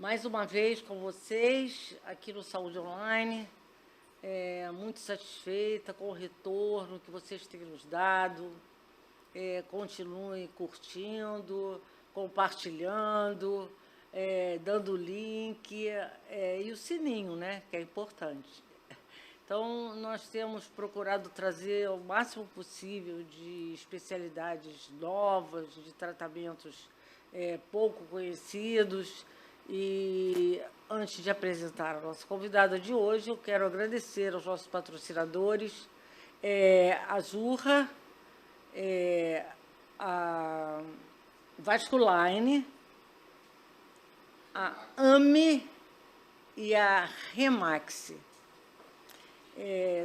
Mais uma vez com vocês, aqui no Saúde Online, muito satisfeita com o retorno que vocês têm nos dado. Continuem curtindo, compartilhando, dando link, e o sininho, né, que é importante. Então, nós temos procurado trazer o máximo possível de especialidades novas, de tratamentos pouco conhecidos. E, antes de apresentar a nossa convidada de hoje, eu quero agradecer aos nossos patrocinadores, a Zurra, a Vasculine, a AME e a Remax.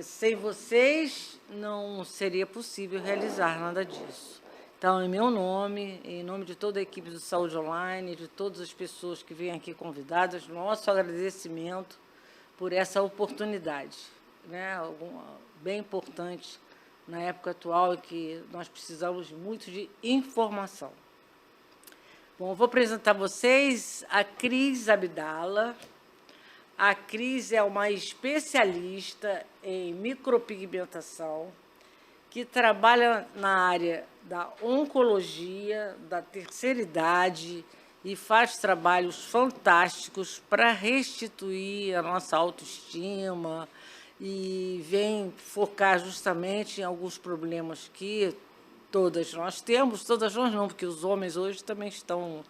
Sem vocês, não seria possível realizar nada disso. Então, em meu nome, em nome de toda a equipe do Saúde Online, de todas as pessoas que vêm aqui convidadas, nosso agradecimento por essa oportunidade, né? Bem importante na época atual, em que nós precisamos muito de informação. Bom, vou apresentar a vocês a Cris Abdala. A Cris é uma especialista em micropigmentação, que trabalha na área da oncologia, da terceira idade, e faz trabalhos fantásticos para restituir a nossa autoestima, e vem focar justamente em alguns problemas que todas nós temos, todas nós não, porque os homens hoje também estão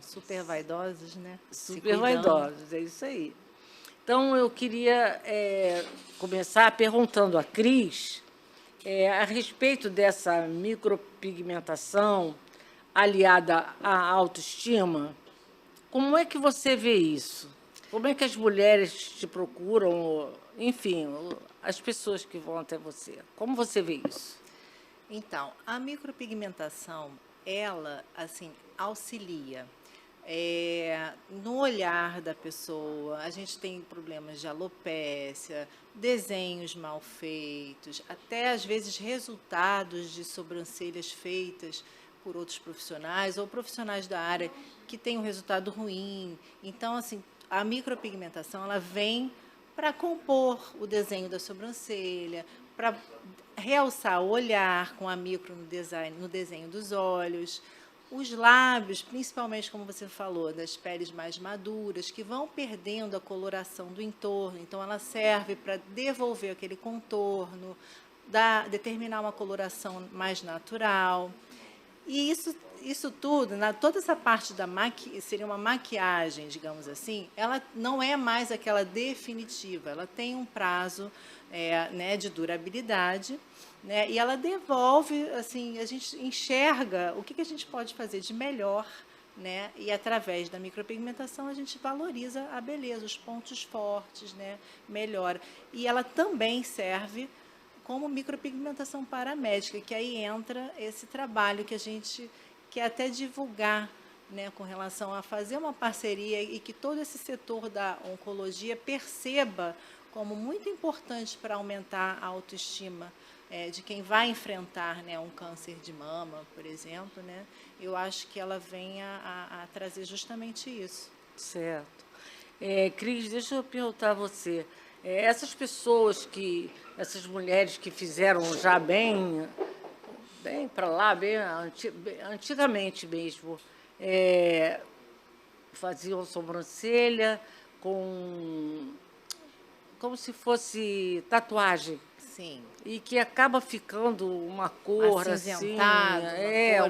super vaidosos, né? Super vaidosos, é isso aí. Então, eu queria começar perguntando à Cris a respeito dessa micropigmentação aliada à autoestima. Como é que você vê isso? Como é que as mulheres te procuram? Enfim, as pessoas que vão até você. Como você vê isso? Então, a micropigmentação, ela, assim, auxilia no olhar da pessoa. A gente tem problemas de alopécia, desenhos mal feitos, até às vezes resultados de sobrancelhas feitas por outros profissionais ou profissionais da área que têm um resultado ruim. Então, assim, a micropigmentação, ela vem para compor o desenho da sobrancelha, para realçar o olhar com a micro no desenho dos olhos. Os lábios, principalmente, como você falou, das peles mais maduras, que vão perdendo a coloração do entorno. Então, ela serve para devolver aquele contorno, determinar uma coloração mais natural. E isso tudo, toda essa parte seria uma maquiagem, digamos assim, ela não é mais aquela definitiva, ela tem um prazo né, de durabilidade, né, e ela devolve, assim, a gente enxerga o que a gente pode fazer de melhor, né, e através da micropigmentação a gente valoriza a beleza, os pontos fortes, né, melhora. E ela também serve como micropigmentação paramédica, que aí entra esse trabalho que a gente quer até divulgar, né, com relação a fazer uma parceria e que todo esse setor da oncologia perceba como muito importante para aumentar a autoestima de quem vai enfrentar, né, um câncer de mama, por exemplo, né? Eu acho que ela vem a trazer justamente isso. Certo. Cris, deixa eu perguntar a você. Essas pessoas essas mulheres que fizeram já bem para lá, bem antigamente mesmo, faziam sobrancelha como se fosse tatuagem. Sim. E que acaba ficando uma cor assim,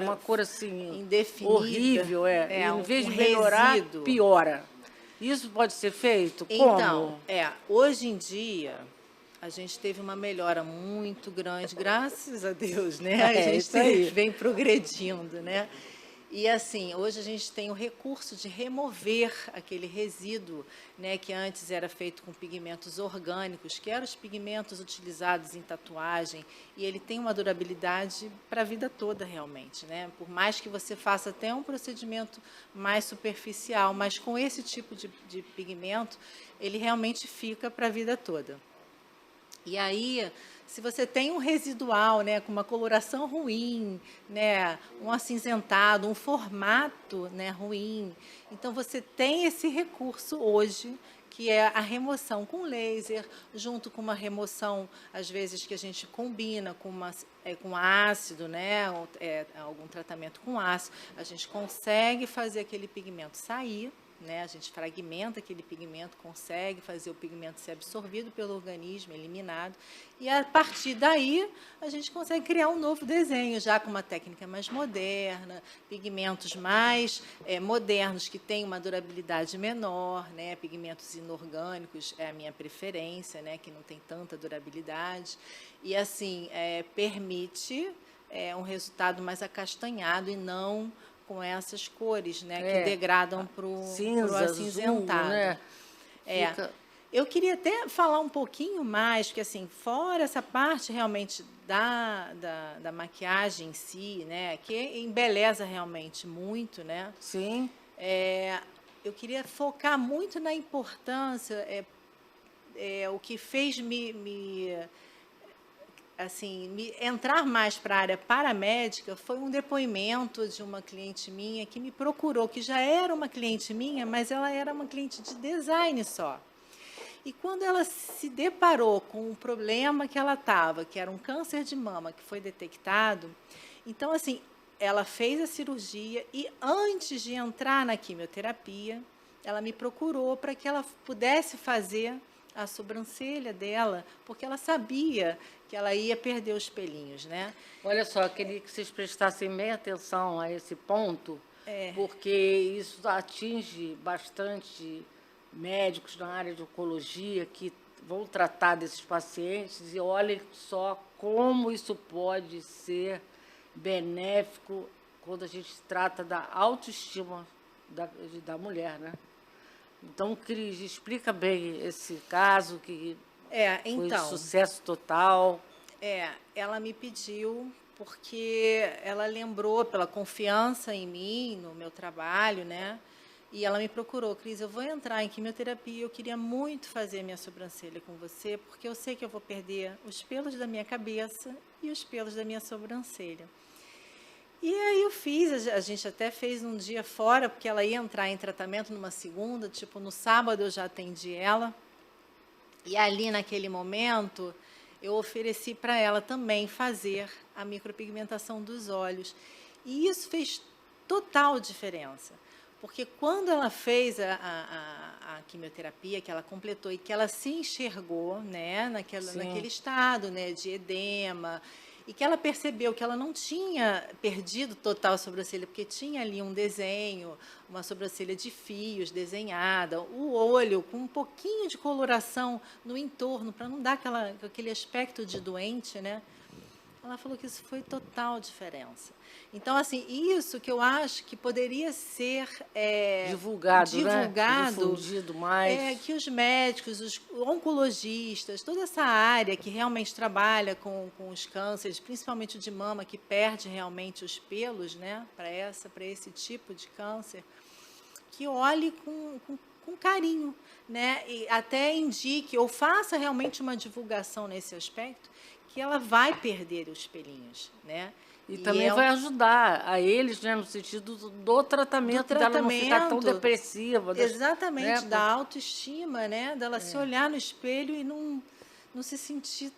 uma cor assim indefinida, horrível, em vez de melhorar, resíduo. piora. Isso pode ser feito? Então, como? Hoje em dia a gente teve uma melhora muito grande, graças a Deus, né? A gente vem progredindo, né? E assim, hoje a gente tem o recurso de remover aquele resíduo, né, que antes era feito com pigmentos orgânicos, que eram os pigmentos utilizados em tatuagem, e ele tem uma durabilidade para a vida toda realmente, né? Por mais que você faça até um procedimento mais superficial, mas com esse tipo de pigmento, ele realmente fica para a vida toda. E aí, se você tem um residual, né, com uma coloração ruim, né, um acinzentado, um formato, né, ruim, então você tem esse recurso hoje, que é a remoção com laser, junto com uma remoção, às vezes, que a gente combina com ácido, né, algum tratamento com ácido, a gente consegue fazer aquele pigmento sair, né? A gente fragmenta aquele pigmento, consegue fazer o pigmento ser absorvido pelo organismo, eliminado, e a partir daí a gente consegue criar um novo desenho, já com uma técnica mais moderna, pigmentos mais modernos, que têm uma durabilidade menor, né? Pigmentos inorgânicos é a minha preferência, né? Que não tem tanta durabilidade, e assim, permite um resultado mais acastanhado e não com essas cores, né, que degradam para o cinza, azul, acinzentado. né? Fica... Eu queria até falar um pouquinho mais, porque assim, fora essa parte realmente da maquiagem em si, né, que embeleza realmente muito, né? Sim. Eu queria focar muito na importância, o que fez entrar mais para a área paramédica foi um depoimento de uma cliente minha que me procurou, que já era uma cliente minha, mas ela era uma cliente de design só. E quando ela se deparou com o problema que ela estava, que era um câncer de mama que foi detectado, então, assim, ela fez a cirurgia e antes de entrar na quimioterapia, ela me procurou para que ela pudesse fazer a sobrancelha dela, porque ela sabia que ela ia perder os pelinhos, né? Olha só, queria que vocês prestassem bem atenção a esse ponto, porque isso atinge bastante médicos na área de oncologia que vão tratar desses pacientes, e olhem só como isso pode ser benéfico quando a gente trata da autoestima da mulher, né? Então, Cris, explica bem esse caso que foi de sucesso total. Ela me pediu porque ela lembrou pela confiança em mim, no meu trabalho, né? E ela me procurou, Cris, eu vou entrar em quimioterapia, eu queria muito fazer minha sobrancelha com você, porque eu sei que eu vou perder os pelos da minha cabeça e os pelos da minha sobrancelha. E aí eu fiz, a gente até fez um dia fora, porque ela ia entrar em tratamento numa segunda, tipo, no sábado eu já atendi ela. E ali, naquele momento, eu ofereci para ela também fazer a micropigmentação dos olhos. E isso fez total diferença. Porque quando ela fez a quimioterapia, que ela completou e que ela se enxergou, né, naquele estado, né, de edema, e que ela percebeu que ela não tinha perdido total a sobrancelha, porque tinha ali um desenho, uma sobrancelha de fios desenhada, o olho com um pouquinho de coloração no entorno, para não dar aquele aspecto de doente, né? Ela falou que isso foi total diferença. Então, assim, isso que eu acho que poderia ser divulgado, né? Difundido mais. Que os médicos, os oncologistas, toda essa área que realmente trabalha com os cânceres, principalmente o de mama, que perde realmente os pelos, né, para esse tipo de câncer, que olhe com carinho, né, e até indique ou faça realmente uma divulgação nesse aspecto, que ela vai perder os pelinhos, né? E também vai ajudar a eles, né, no sentido do tratamento, dela não ficar tão depressiva. Exatamente, né, da autoestima, né, dela se olhar no espelho e não se sentir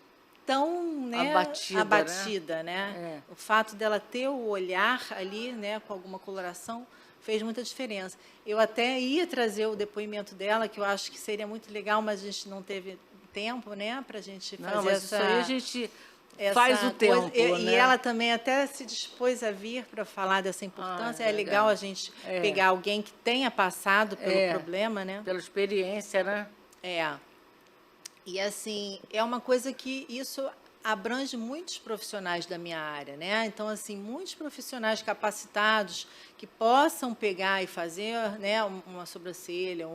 tão, né, abatida, né? O fato dela ter o olhar ali, né, com alguma coloração, fez muita diferença. Eu até ia trazer o depoimento dela, que eu acho que seria muito legal, mas a gente não teve tempo, né, para a gente fazer isso aí a gente faz o tempo, né? E ela também até se dispôs a vir para falar dessa importância. É legal a gente pegar alguém que tenha passado pelo problema, né? Pela experiência, né? E assim, é uma coisa que isso abrange muitos profissionais da minha área, né? Então, assim, muitos profissionais capacitados que possam pegar e fazer, né, uma sobrancelha,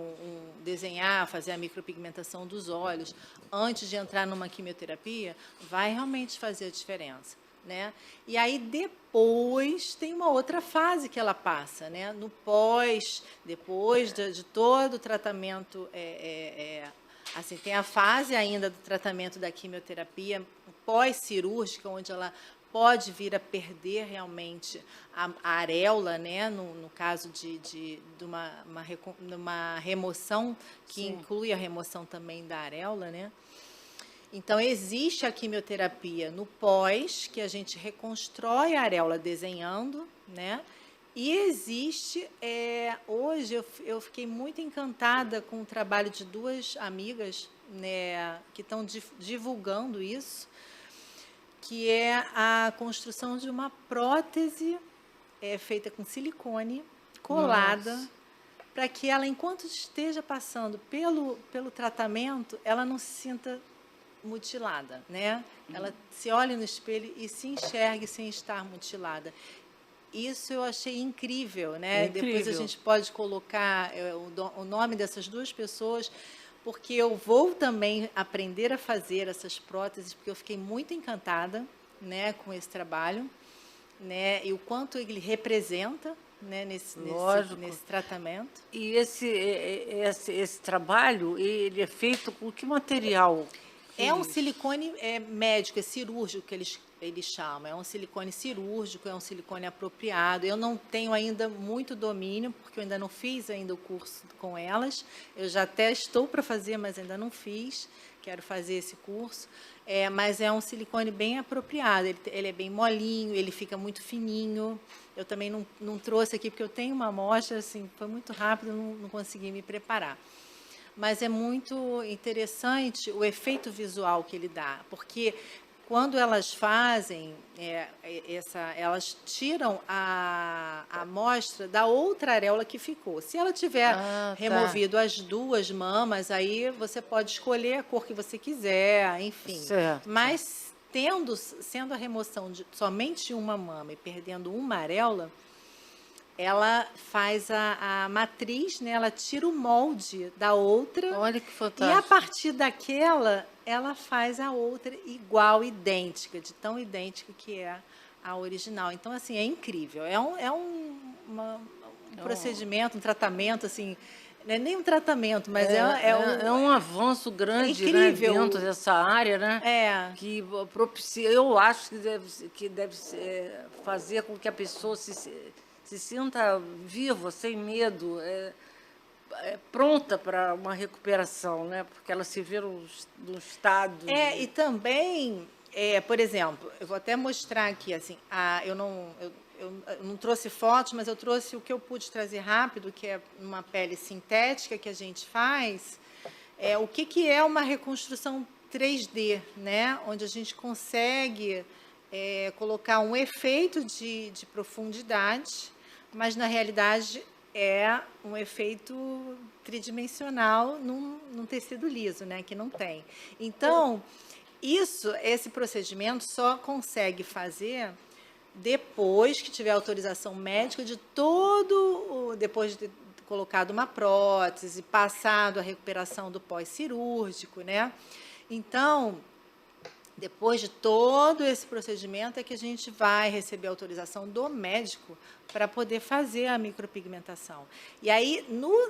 desenhar, fazer a micropigmentação dos olhos antes de entrar numa quimioterapia, vai realmente fazer a diferença, né? E aí depois tem uma outra fase que ela passa, né? No pós, depois de todo o tratamento Assim, tem a fase ainda do tratamento da quimioterapia pós-cirúrgica, onde ela pode vir a perder realmente a areola, né? No caso de uma remoção, que Sim. inclui a remoção também da areola, né? Então, existe a quimioterapia no pós, que a gente reconstrói a areola desenhando, né? E existe, hoje eu fiquei muito encantada com o trabalho de duas amigas, né, que estão divulgando isso, que é a construção de uma prótese feita com silicone, colada, Nossa. para que ela, enquanto esteja passando pelo tratamento, ela não se sinta mutilada, né? Ela se olha no espelho e se enxergue sem estar mutilada. Isso eu achei incrível, né? Depois a Incrível. gente pode colocar o nome dessas duas pessoas, porque eu vou também aprender a fazer essas próteses, porque eu fiquei muito encantada, né, com esse trabalho, né? E o quanto ele representa, né, Lógico. nesse tratamento. E esse trabalho, ele é feito com que material? Que É um eles... silicone médico, é cirúrgico que eles chamam. É um silicone cirúrgico, é um silicone apropriado. Eu não tenho ainda muito domínio, porque eu ainda não fiz ainda o curso com elas. Eu já até estou para fazer, mas ainda não fiz. Quero fazer esse curso. Mas é um silicone bem apropriado. Ele é bem molinho, ele fica muito fininho. Eu também não trouxe aqui, porque eu tenho uma amostra, assim, foi muito rápido, não consegui me preparar. Mas é muito interessante o efeito visual que ele dá, porque quando elas fazem elas tiram a amostra da outra areola que ficou. Se ela tiver Ah, tá. removido as duas mamas, aí você pode escolher a cor que você quiser, enfim. Certo. Mas sendo a remoção de somente uma mama e perdendo uma areola, ela faz a matriz, né? Ela tira o molde da outra Olha que e a fantástico. partir daquela ela faz a outra igual, idêntica, de tão idêntica que é a original. Então, assim, é incrível. Um É um, procedimento, um tratamento, assim, não é nem um tratamento, mas é um avanço é grande, né, dentro incrível. dessa área, né, É, que propicia, eu acho que deve fazer com que a pessoa se sinta viva, sem medo, pronta para uma recuperação, né, porque ela se vê num estado e de... também, por exemplo, eu vou até mostrar aqui, assim, eu não trouxe fotos, mas eu trouxe o que eu pude trazer rápido, que é uma pele sintética que a gente faz. O que é uma reconstrução 3D, né? Onde a gente consegue colocar um efeito de profundidade, mas na realidade é um efeito tridimensional num tecido liso, né? Que não tem. Então, esse procedimento só consegue fazer depois que tiver autorização médica de depois de ter colocado uma prótese, passado a recuperação do pós-cirúrgico, né? Então, depois de todo esse procedimento é que a gente vai receber autorização do médico para poder fazer a micropigmentação. E aí,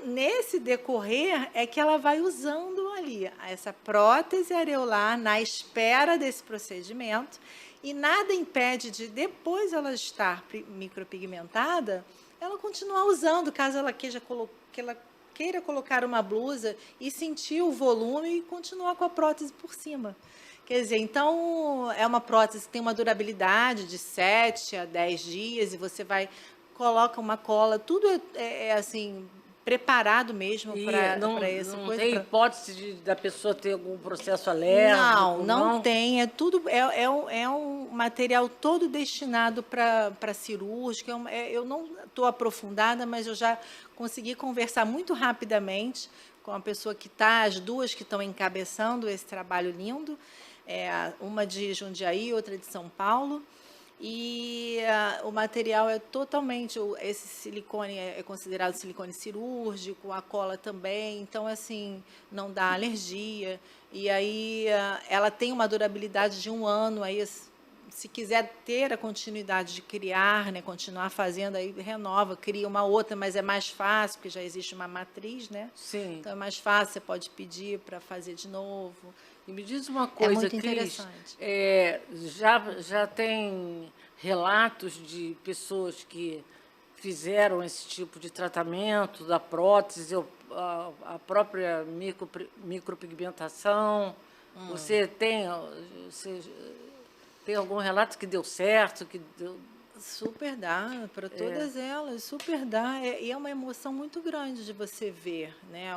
nesse decorrer, é que ela vai usando ali essa prótese areolar na espera desse procedimento, e nada impede de, depois ela estar micropigmentada, ela continuar usando, caso ela queira colocar uma blusa e sentir o volume e continuar com a prótese por cima. Quer dizer, então, é uma prótese que tem uma durabilidade de 7 a 10 dias, e você coloca uma cola, tudo assim, preparado mesmo E para essa não coisa. tem hipótese da pessoa ter algum processo Não, alérgico, não não? tem. É um material todo destinado para cirúrgica. Eu não estou aprofundada, mas eu já consegui conversar muito rapidamente com a pessoa as duas que estão encabeçando esse trabalho lindo, uma de Jundiaí, outra de São Paulo. E o material é totalmente, esse silicone é considerado silicone cirúrgico, a cola também, então, assim, não dá alergia. E aí ela tem uma durabilidade de 1 ano, aí se quiser ter a continuidade de criar, né, continuar fazendo, aí renova, cria uma outra, mas é mais fácil, porque já existe uma matriz, né? Sim. Então é mais fácil, você pode pedir para fazer de novo. E me diz uma coisa, muito Cris, interessante. já tem relatos de pessoas que fizeram esse tipo de tratamento da prótese, a própria micropigmentação? Você tem algum relato que deu certo, que deu... Super dá, para todas elas, super dá. E é uma emoção muito grande de você ver, né,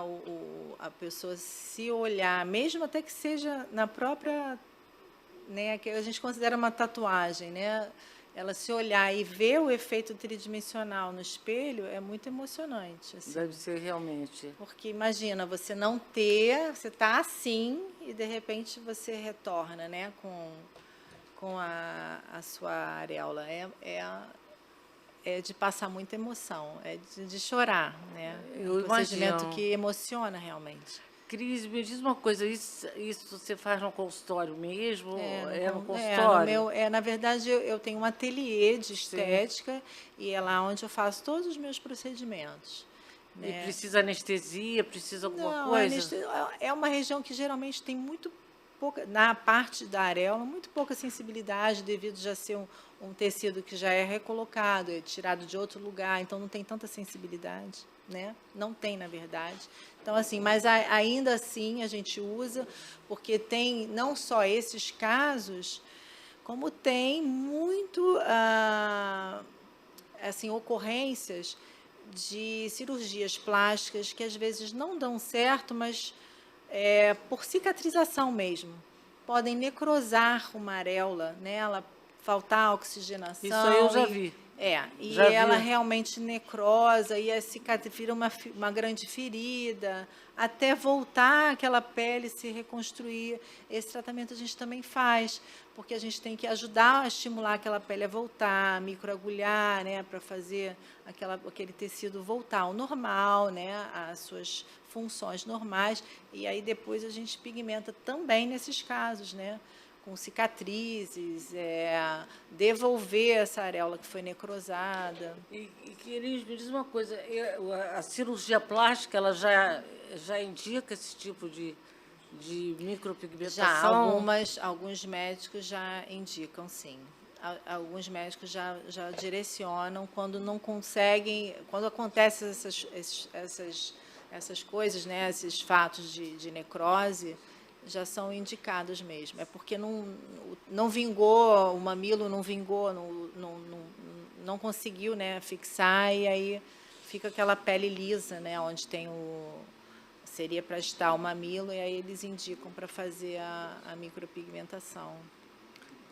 a pessoa se olhar, mesmo até que seja na própria, né, que a gente considera uma tatuagem, né, ela se olhar e ver o efeito tridimensional no espelho é muito emocionante. Assim. Deve ser realmente. Porque imagina, você não ter, você está assim e de repente você retorna, né, com a sua areola. É de passar muita emoção, é de chorar, né? É um procedimento que emociona realmente. Cris, me diz uma coisa, isso você faz no consultório mesmo? No consultório? Na verdade, eu tenho um ateliê de estética. Sim. E é lá onde eu faço todos os meus procedimentos. Né? E precisa anestesia, precisa alguma coisa? É uma região que geralmente tem muito pouca, na parte da areola, muito pouca sensibilidade, devido já ser um tecido que já é recolocado, é tirado de outro lugar, então não tem tanta sensibilidade, né? Não tem, na verdade. Então, assim, mas ainda assim a gente usa, porque tem não só esses casos, como tem muito, assim, ocorrências de cirurgias plásticas que às vezes não dão certo, mas por cicatrização mesmo. Podem necrosar uma areola, né? Ela faltar oxigenação. Isso aí eu já vi. E ela realmente necrosa e a cicatriz vira uma grande ferida, até voltar aquela pele se reconstruir. Esse tratamento a gente também faz, porque a gente tem que ajudar a estimular aquela pele a voltar, a microagulhar, né, para fazer aquele tecido voltar ao normal, né, às suas funções normais, e aí depois a gente pigmenta também nesses casos, né, com cicatrizes, devolver essa areola que foi necrosada. E Cris, me diz uma coisa, a cirurgia plástica, ela já indica esse tipo de micropigmentação? Alguns médicos já indicam, sim. Alguns médicos já direcionam quando não conseguem, quando acontecem essas coisas, né, esses fatos de necrose, já são indicados mesmo. É porque não vingou, o mamilo não vingou, não conseguiu, né, fixar, e aí fica aquela pele lisa, né, onde tem seria para estar o mamilo, e aí eles indicam para fazer a micropigmentação.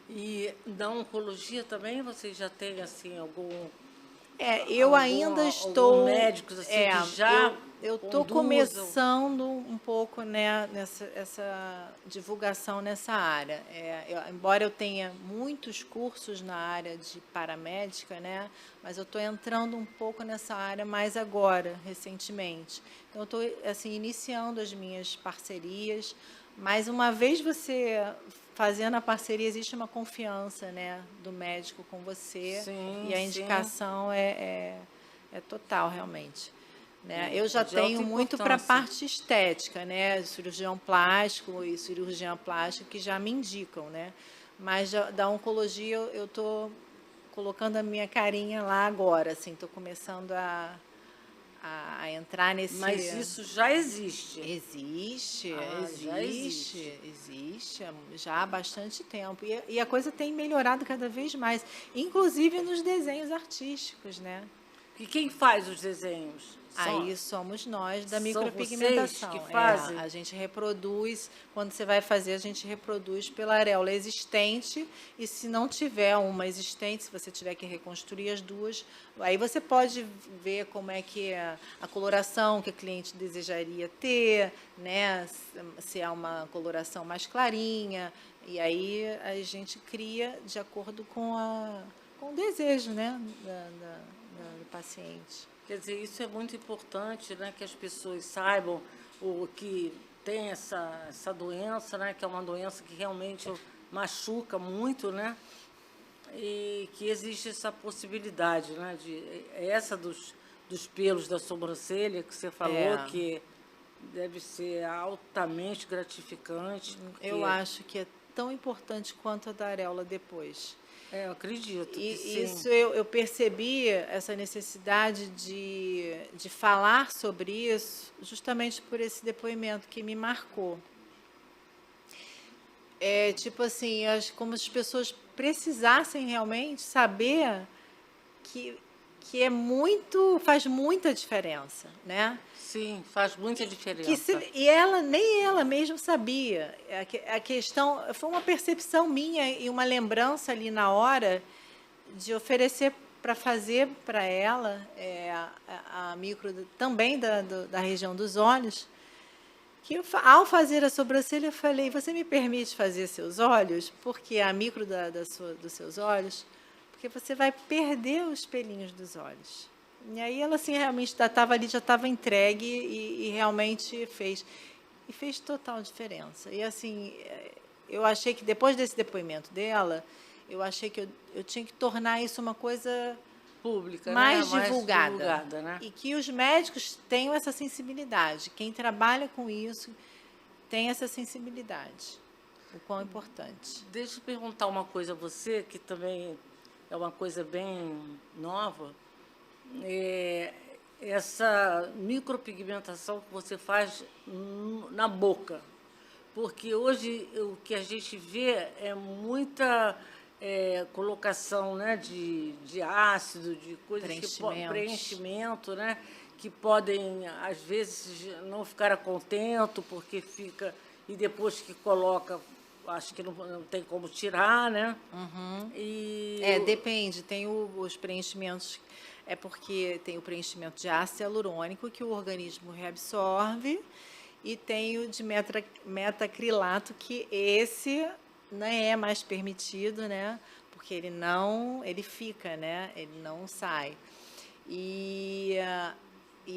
E na oncologia também vocês já têm assim eu ainda estou médicos assim que já eu estou começando um pouco, né, essa divulgação nessa área. Embora eu tenha muitos cursos na área de paramédica, né, mas eu estou entrando um pouco nessa área mais agora, recentemente. Então, eu estou assim, iniciando as minhas parcerias, mas uma vez você fazendo a parceria, existe uma confiança, né, do médico com você. Sim, e a indicação é total, realmente. Né? Eu já tenho muito para a parte estética, né? Cirurgião plástico e cirurgiã plástica que já me indicam, né? Mas da oncologia eu estou colocando a minha carinha lá agora, assim, estou começando a entrar nesse... Mas isso já existe? Existe, existe já há bastante tempo. E a coisa tem melhorado cada vez mais, inclusive nos desenhos artísticos, né? E quem faz os desenhos? Aí somos nós da micropigmentação. Vocês que fazem? A gente reproduz, quando você vai fazer, a gente reproduz pela areola existente, e se não tiver uma existente, se você tiver que reconstruir as duas, aí você pode ver como é que é a coloração que a cliente desejaria ter, né? Se é uma coloração mais clarinha, e aí a gente cria de acordo com o desejo, né, do paciente. Quer dizer, isso é muito importante, né, que as pessoas saibam que tem essa doença, né, que é uma doença que realmente machuca muito, né? e que existe essa possibilidade, né, essa dos pelos da sobrancelha que você falou, É, que deve ser altamente gratificante, eu porque acho que é tão importante quanto a da areola depois. eu acredito que E sim. isso eu percebi, essa necessidade de falar sobre isso, justamente por esse depoimento que me marcou. É tipo assim, como se as pessoas precisassem realmente saber que, que faz muita diferença, né? Sim, faz muita Que diferença. e ela, nem ela mesma sabia. A questão foi uma percepção minha e uma lembrança ali na hora de oferecer para fazer para ela a micro também da região dos olhos, que ao fazer a sobrancelha eu falei, você me permite fazer seus olhos? Porque a micro dos seus olhos, porque você vai perder os pelinhos dos olhos. E aí ela assim, realmente estava ali, já estava entregue e realmente fez. E fez total diferença. E assim, eu achei que depois desse depoimento dela, eu achei que eu tinha que tornar isso uma coisa Pública, né? mais Mais divulgada. divulgada, né? E que os médicos tenham essa sensibilidade. Quem trabalha com isso tem essa sensibilidade. O quão importante. Deixa eu perguntar uma coisa a você, que também é uma coisa bem nova. É, essa micropigmentação que você faz na boca. Porque hoje o que a gente vê é muita colocação, né, de ácido, de coisas preenchimento, né, que podem, às vezes, não ficar contento, porque fica. E depois que coloca, acho que não tem como tirar, né? Uhum. E Depende. Tem os preenchimentos. É porque tem o preenchimento de ácido hialurônico que o organismo reabsorve e tem o de metacrilato, que esse não é mais permitido, né? Porque ele fica, né? Ele não sai. E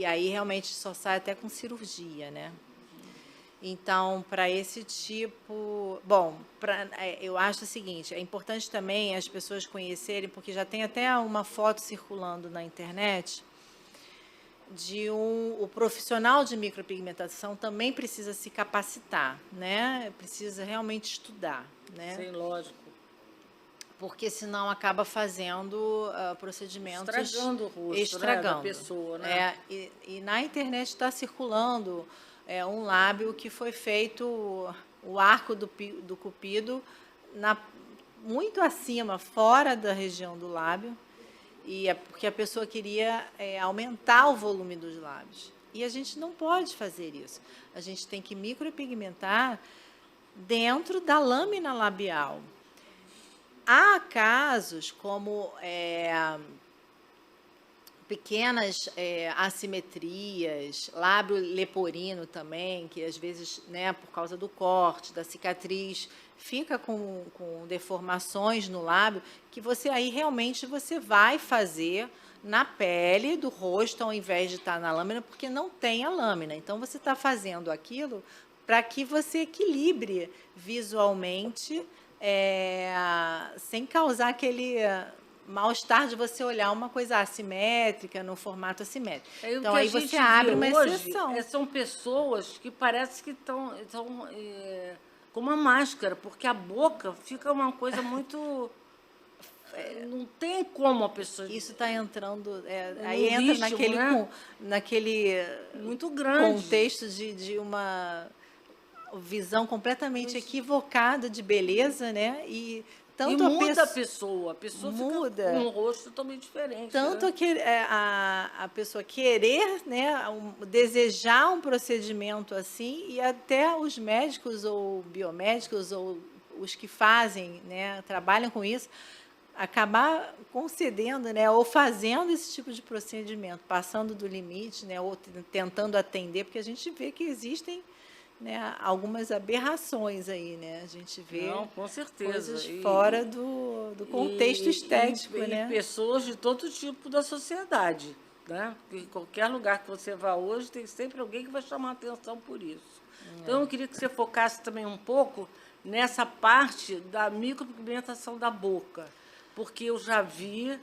aí realmente só sai até com cirurgia, né? Então, para esse tipo. Bom, eu acho o seguinte: é importante também as pessoas conhecerem, porque já tem até uma foto circulando na internet de o profissional de micropigmentação também precisa se capacitar, né? Precisa realmente estudar, né? sim, lógico. Porque senão acaba fazendo procedimentos Estragando o rosto, né, da estragando. pessoa, né? E na internet está circulando um lábio que foi feito o arco do cupido muito acima, fora da região do lábio, e é porque a pessoa queria aumentar o volume dos lábios. E a gente não pode fazer isso. A gente tem que micropigmentar dentro da lâmina labial. Há casos como pequenas assimetrias, lábio leporino também, que às vezes, né, por causa do corte, da cicatriz, fica com deformações no lábio, que você aí realmente você vai fazer na pele do rosto, ao invés de estar na lâmina, porque não tem a lâmina. Então, você está fazendo aquilo para que você equilibre visualmente, sem causar aquele mal-estar de você olhar uma coisa assimétrica, no formato assimétrico. O Então, que a aí gente você abre vê uma hoje exceção. são pessoas que parece que estão com uma máscara, porque a boca fica uma coisa muito. Não tem como a pessoa. Isso está entrando, aí Num entra ritmo, né? naquele Muito grande. contexto de uma visão completamente equivocada de beleza, né? E E tanto muda a pessoa fica com muda, um rosto totalmente diferente. tanto Né? a pessoa querer, né, desejar um procedimento assim, e até os médicos ou biomédicos ou os que fazem, né, trabalham com isso, acabar concedendo, né, ou fazendo esse tipo de procedimento, passando do limite, né, ou tentando atender, porque a gente vê que existem, né, algumas aberrações aí, né? A gente vê Não, com certeza. coisas fora do contexto estético, e né? pessoas de todo tipo da sociedade. Né? Em qualquer lugar que você vá hoje, tem sempre alguém que vai chamar a atenção por isso. Então, eu queria que você focasse também um pouco nessa parte da micropigmentação da boca. porque eu já vi,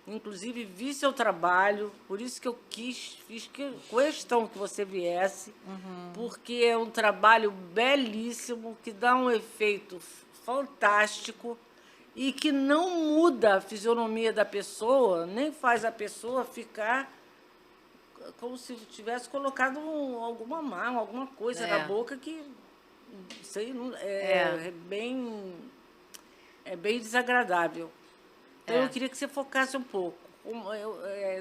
inclusive vi seu trabalho, por isso que eu fiz questão que você viesse, porque é um trabalho belíssimo, que dá um efeito fantástico e que não muda a fisionomia da pessoa, nem faz a pessoa ficar como se tivesse colocado alguma marca, alguma coisa na boca que sei, é bem desagradável. Então, eu queria que você focasse um pouco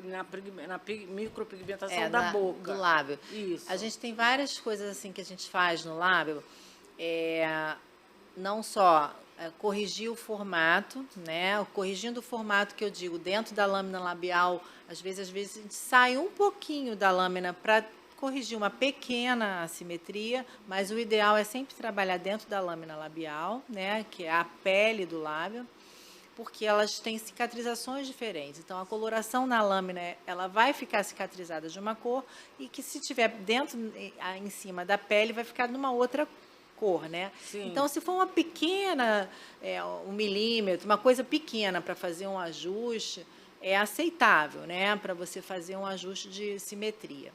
na micropigmentação da boca. Do lábio. Isso. A gente tem várias coisas assim que a gente faz no lábio, não só corrigir o formato, né? Corrigindo o formato que eu digo, dentro da lâmina labial, às vezes a gente sai um pouquinho da lâmina para corrigir uma pequena assimetria, mas o ideal é sempre trabalhar dentro da lâmina labial, né? Que é a pele do lábio, porque elas têm cicatrizações diferentes. Então, a coloração na lâmina, ela vai ficar cicatrizada de uma cor e que, se tiver dentro, em cima da pele, vai ficar numa outra cor, né? Sim. Então, se for uma pequena, 1 milímetro, uma coisa pequena para fazer um ajuste, é aceitável, né? Para você fazer um ajuste de simetria.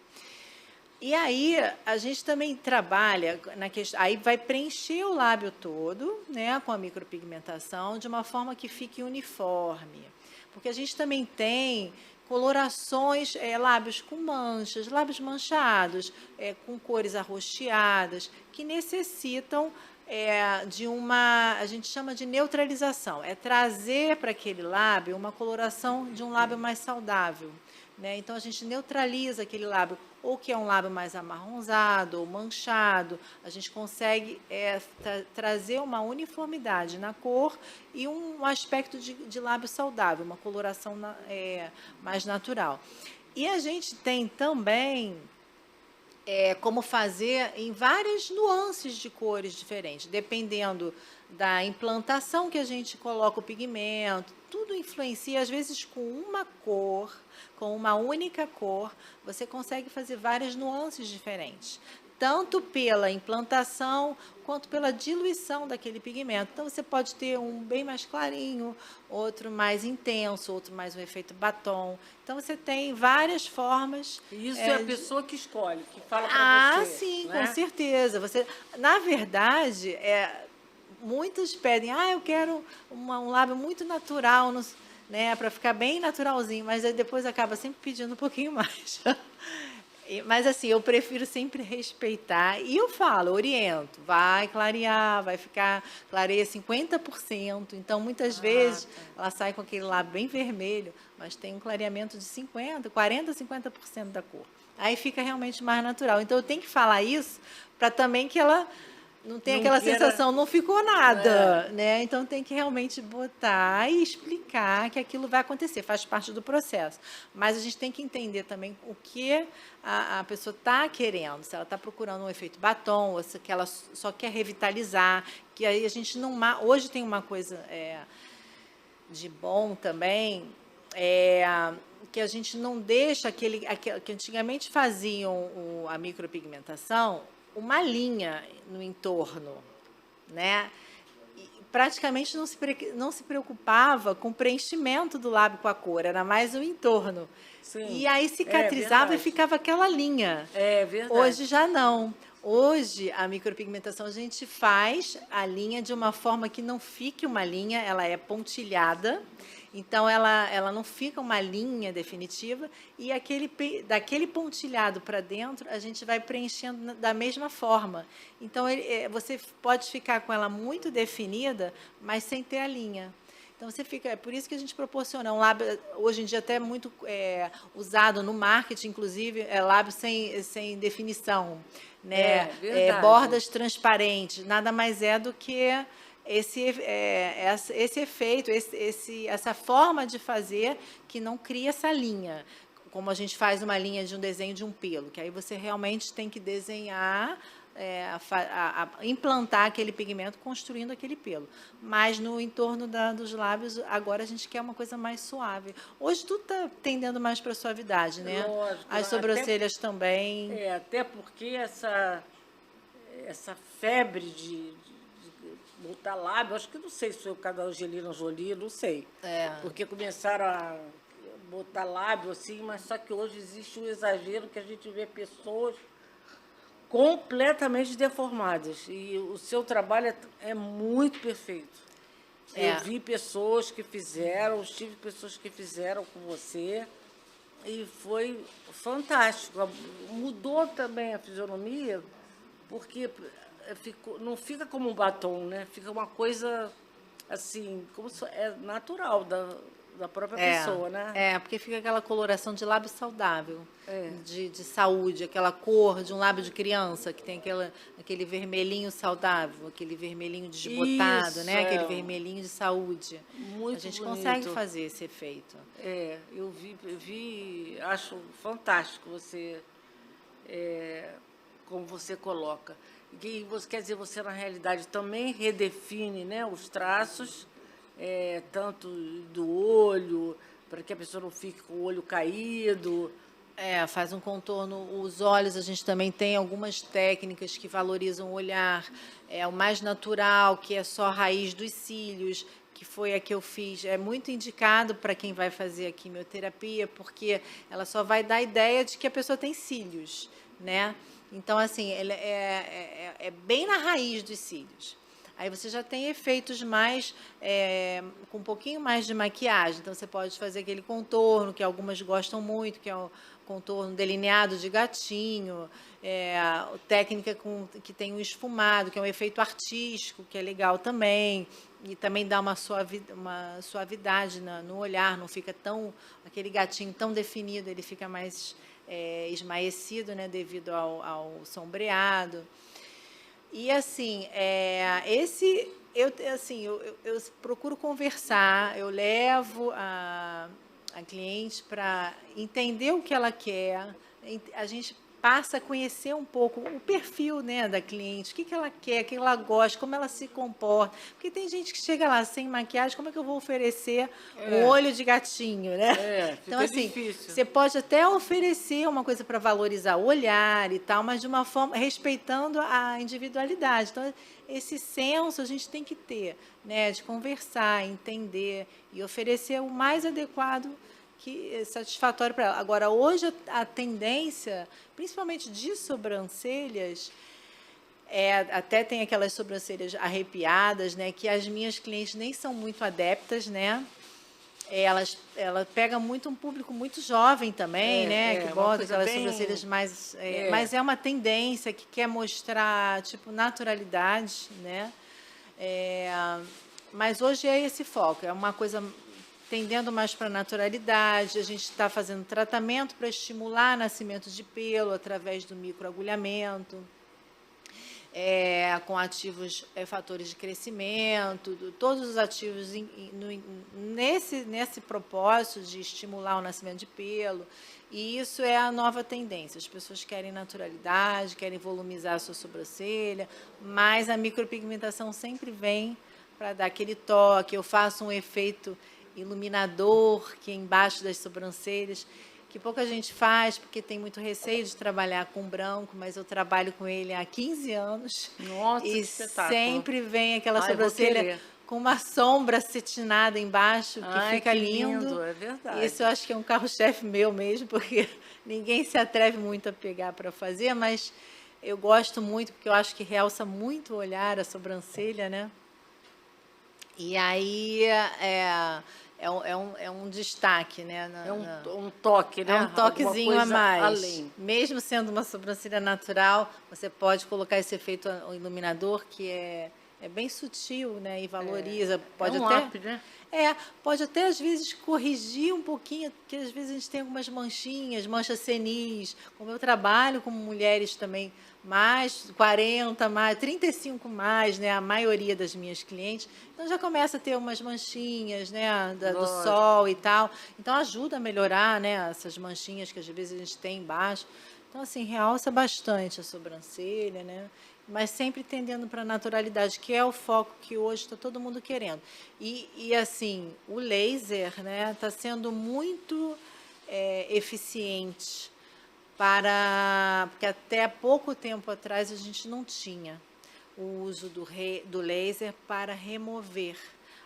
E aí, a gente também trabalha na questão, aí vai preencher o lábio todo, né, com a micropigmentação, de uma forma que fique uniforme. Porque a gente também tem colorações, lábios com manchas, lábios manchados, com cores arroxeadas, que necessitam de uma, a gente chama de neutralização, é trazer para aquele lábio uma coloração de um lábio mais saudável. Né? Então, a gente neutraliza aquele lábio, ou que é um lábio mais amarronzado, ou manchado, a gente consegue trazer uma uniformidade na cor e um aspecto de lábio saudável, uma coloração mais natural. E a gente tem também como fazer em várias nuances de cores diferentes, dependendo da implantação que a gente coloca o pigmento, tudo influencia, às vezes com uma cor, com uma única cor, você consegue fazer várias nuances diferentes, tanto pela implantação quanto pela diluição daquele pigmento. Então, você pode ter um bem mais clarinho, outro mais intenso, outro mais um efeito batom. Então, você tem várias formas. Isso é a pessoa que escolhe, que fala para você. Ah, sim, né? com certeza. Na verdade, muitos pedem, eu quero um lábio muito natural, né, para ficar bem naturalzinho, mas aí depois acaba sempre pedindo um pouquinho mais. Mas, assim, eu prefiro sempre respeitar. E eu falo, oriento, vai clarear, vai ficar, clareia 50%. Então, muitas vezes, ela sai com aquele lábio bem vermelho, mas tem um clareamento de 50%, 40%, 50% da cor. Aí fica realmente mais natural. Então, eu tenho que falar isso para também que ela não tenha aquela sensação, não ficou nada, né? Então, tem que realmente botar e explicar que aquilo vai acontecer, faz parte do processo. Mas a gente tem que entender também o que a pessoa está querendo, se ela está procurando um efeito batom, ou se ela só quer revitalizar, que aí a gente não... Hoje tem uma coisa de bom também, que a gente não deixa aquele que antigamente faziam a micropigmentação, uma linha no entorno, né? E praticamente não se preocupava com o preenchimento do lábio com a cor, era mais o entorno. Sim. E aí cicatrizava e ficava aquela linha. É verdade. Hoje já não. Hoje, a micropigmentação, a gente faz a linha de uma forma que não fique uma linha, ela é pontilhada, então ela não fica uma linha definitiva, e daquele pontilhado para dentro, a gente vai preenchendo da mesma forma. Então, você pode ficar com ela muito definida, mas sem ter a linha. Então, você fica... É por isso que a gente proporciona um lábio, hoje em dia até muito usado no marketing, inclusive, lábio sem definição, né? Bordas transparentes, nada mais é do que esse efeito, essa forma de fazer que não cria essa linha, como a gente faz uma linha de um desenho de um pelo, que aí você realmente tem que desenhar, implantar aquele pigmento construindo aquele pelo. Mas no entorno dos lábios, agora a gente quer uma coisa mais suave. Hoje tudo está tendendo mais para a suavidade, né? Lógico. As sobrancelhas também. Até porque essa febre botar lábio, acho que não sei se foi o caso da Angelina Jolie, não sei. Porque começaram a botar lábio assim, mas só que hoje existe um exagero que a gente vê pessoas completamente deformadas. E o seu trabalho é muito perfeito. Eu vi pessoas que fizeram, tive pessoas que fizeram com você, e foi fantástico. Mudou também a fisionomia, porque não fica como um batom, né? Fica uma coisa assim, como se, é natural da própria pessoa, né? Porque fica aquela coloração de lábio saudável, de saúde, aquela cor de um lábio de criança, que tem aquele vermelhinho saudável, aquele vermelhinho desbotado, Isso, né? Aquele vermelhinho de saúde. Muito A gente bonito. consegue fazer esse efeito. Eu vi, acho fantástico você, como você coloca. E você, quer dizer, você, na realidade, também redefine, né, os traços, tanto do olho, para que a pessoa não fique com o olho caído. Faz um contorno. Os olhos, a gente também tem algumas técnicas que valorizam o olhar. O mais natural, que é só a raiz dos cílios, que foi a que eu fiz. É muito indicado para quem vai fazer a quimioterapia, porque ela só vai dar a ideia de que a pessoa tem cílios, né? Então, assim, ele é bem na raiz dos cílios. Aí você já tem efeitos mais, com um pouquinho mais de maquiagem. Então, você pode fazer aquele contorno, que algumas gostam muito, que é o contorno delineado de gatinho, técnica que tem um esfumado, que é um efeito artístico, que é legal também, e também dá uma suavidade no olhar, não fica aquele gatinho tão definido, ele fica mais esmaecido, né, devido ao sombreado. E, assim, eu procuro conversar, eu levo a cliente para entender o que ela quer, a gente passa a conhecer um pouco o perfil, né, da cliente, o que ela quer, o que ela gosta, como ela se comporta. Porque tem gente que chega lá sem maquiagem, como é que eu vou oferecer um olho de gatinho, né? Então, assim, difícil. você pode até oferecer uma coisa para valorizar o olhar e tal, mas de uma forma respeitando a individualidade. Então, esse senso a gente tem que ter, né, de conversar, entender e oferecer o mais adequado que é satisfatório para ela. Agora, hoje a tendência, principalmente de sobrancelhas, até tem aquelas sobrancelhas arrepiadas, né, que as minhas clientes nem são muito adeptas, né? Ela pega muito um público muito jovem também, né, que bota aquelas sobrancelhas mais... Mas é uma tendência que quer mostrar, tipo, naturalidade, né? Mas hoje é esse foco, é uma coisa tendendo mais para a naturalidade. A gente está fazendo tratamento para estimular nascimento de pelo através do microagulhamento, com ativos, fatores de crescimento, todos os ativos nesse propósito de estimular o nascimento de pelo. E isso é a nova tendência. As pessoas querem naturalidade, querem volumizar a sua sobrancelha, mas a micropigmentação sempre vem para dar aquele toque. Eu faço um efeito iluminador que é embaixo das sobrancelhas, que pouca gente faz, porque tem muito receio de trabalhar com branco, mas eu trabalho com ele há 15 anos. Nossa, e que espetáculo. Sempre vem aquela sobrancelha com uma sombra cetinada embaixo, que fica lindo. É verdade. Isso eu acho que é um carro-chefe meu mesmo, porque ninguém se atreve muito a pegar para fazer, mas eu gosto muito, porque eu acho que realça muito o olhar, a sobrancelha, né? E aí é um destaque, né? Um toque, né? É um toquezinho a mais. Além. Mesmo sendo uma sobrancelha natural, você pode colocar esse efeito iluminador, que é bem sutil, né? E valoriza. Pode até, up, né? Pode até, às vezes, corrigir um pouquinho, porque às vezes a gente tem algumas manchinhas, manchas senis. Como eu trabalho com mulheres também mais 40, mais 35 mais, né? A maioria das minhas clientes. Então já começa a ter umas manchinhas, né? Do sol e tal. Então ajuda a melhorar, né? Essas manchinhas que às vezes a gente tem embaixo. Então, assim, realça bastante a sobrancelha, né? Mas sempre tendendo para a naturalidade, que é o foco que hoje está todo mundo querendo. E assim, o laser, né, está sendo muito eficiente porque até pouco tempo atrás a gente não tinha. o uso do laser para remover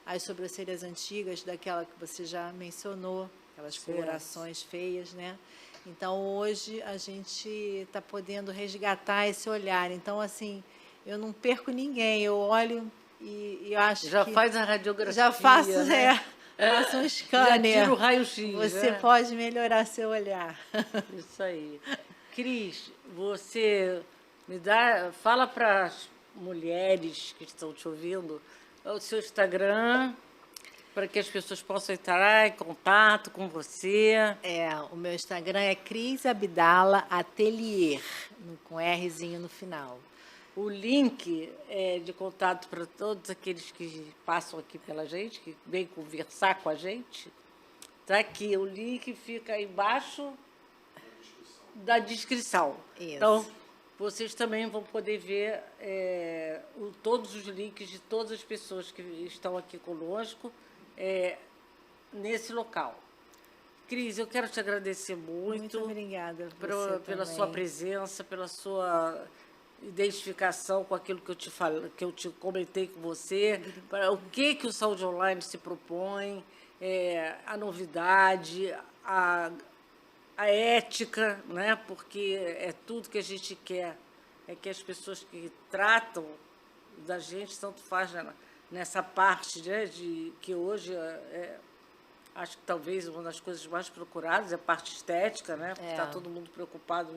as sobrancelhas antigas, daquela que você já mencionou, aquelas colorações feias, né? Então, hoje, a gente está podendo resgatar esse olhar. Então, assim, eu não perco ninguém, eu olho e eu acho Já que... faz a radiografia, Já faço, né? faço um Já scanner. tira o raio-x, Você né? pode melhorar seu olhar. Isso aí. Cris, você fala para as mulheres que estão te ouvindo o seu Instagram, para que as pessoas possam entrar em contato com você. O meu Instagram é Cris Abdala Atelier, com Rzinho no final. O link de contato para todos aqueles que passam aqui pela gente, que vêm conversar com a gente, está aqui. O link fica embaixo da descrição. Isso. Então, vocês também vão poder ver todos os links de todas as pessoas que estão aqui conosco nesse local. Cris, eu quero te agradecer muito. Muito obrigada pela sua presença, pela sua identificação com aquilo que eu te comentei com você, para o que o Saúde Online se propõe, a novidade, a ética, né? Porque é tudo que a gente quer, é que as pessoas que tratam da gente, tanto faz nessa parte, né, que hoje acho que talvez uma das coisas mais procuradas é a parte estética, né? Porque está todo mundo preocupado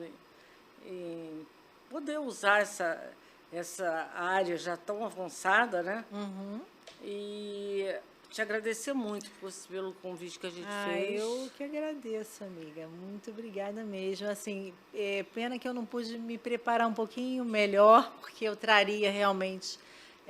em poder usar essa área já tão avançada, né? Uhum. E te agradecer muito pelo convite que a gente fez. Eu que agradeço, amiga. Muito obrigada mesmo. Assim, pena que eu não pude me preparar um pouquinho melhor, porque eu traria realmente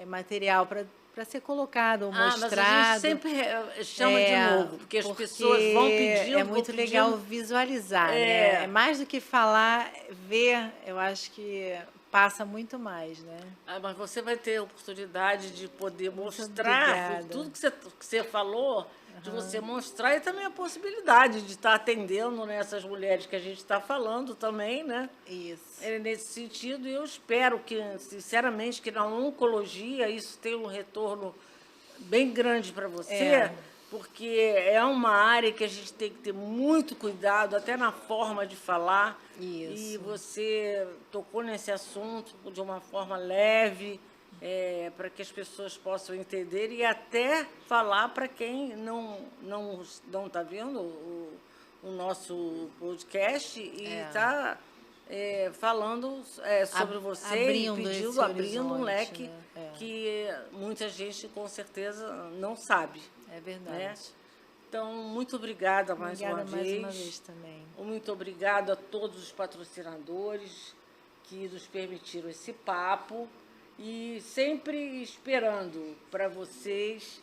material para ser colocado, mostrado. Mas a gente sempre chama de novo, porque as pessoas vão pedindo. É muito legal visualizar, né? É mais do que falar, ver, eu acho que passa muito mais, né? Mas você vai ter a oportunidade de poder mostrar tudo que você falou, de você mostrar, e também a possibilidade de estar atendendo, né, essas mulheres que a gente está falando também, né? Isso. Nesse sentido, e eu espero que, sinceramente, que na oncologia isso tenha um retorno bem grande para você, porque é uma área que a gente tem que ter muito cuidado, até na forma de falar. Isso. E você tocou nesse assunto de uma forma leve, para que as pessoas possam entender e até falar para quem não está vendo o nosso podcast e está falando sobre você, abrindo um leque, né? Que muita gente com certeza não sabe. É verdade. Né? Então, muito obrigada mais uma vez também. Muito obrigada a todos os patrocinadores que nos permitiram esse papo e sempre esperando para vocês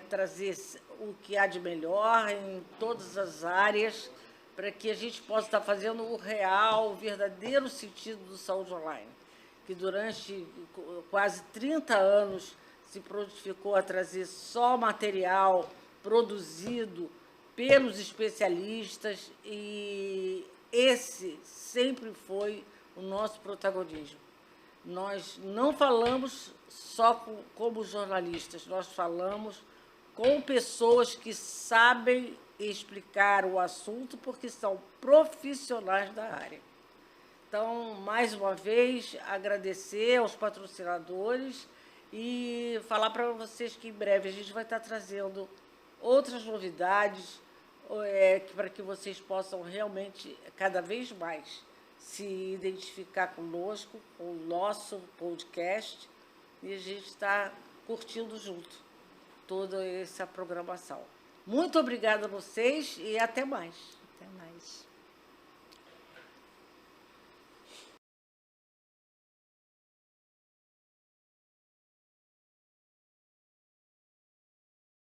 trazer o que há de melhor em todas as áreas, para que a gente possa estar fazendo o real, o verdadeiro sentido do Saúde Online, que durante quase 30 anos se prontificou a trazer só material produzido pelos especialistas, e esse sempre foi o nosso protagonismo. Nós não falamos só como jornalistas, nós falamos com pessoas que sabem explicar o assunto, porque são profissionais da área. Então, mais uma vez, agradecer aos patrocinadores e falar para vocês que em breve a gente vai estar trazendo outras novidades para que vocês possam realmente, cada vez mais, se identificar conosco, com o nosso podcast, e a gente está curtindo junto toda essa programação. Muito obrigada a vocês e até mais. Até mais.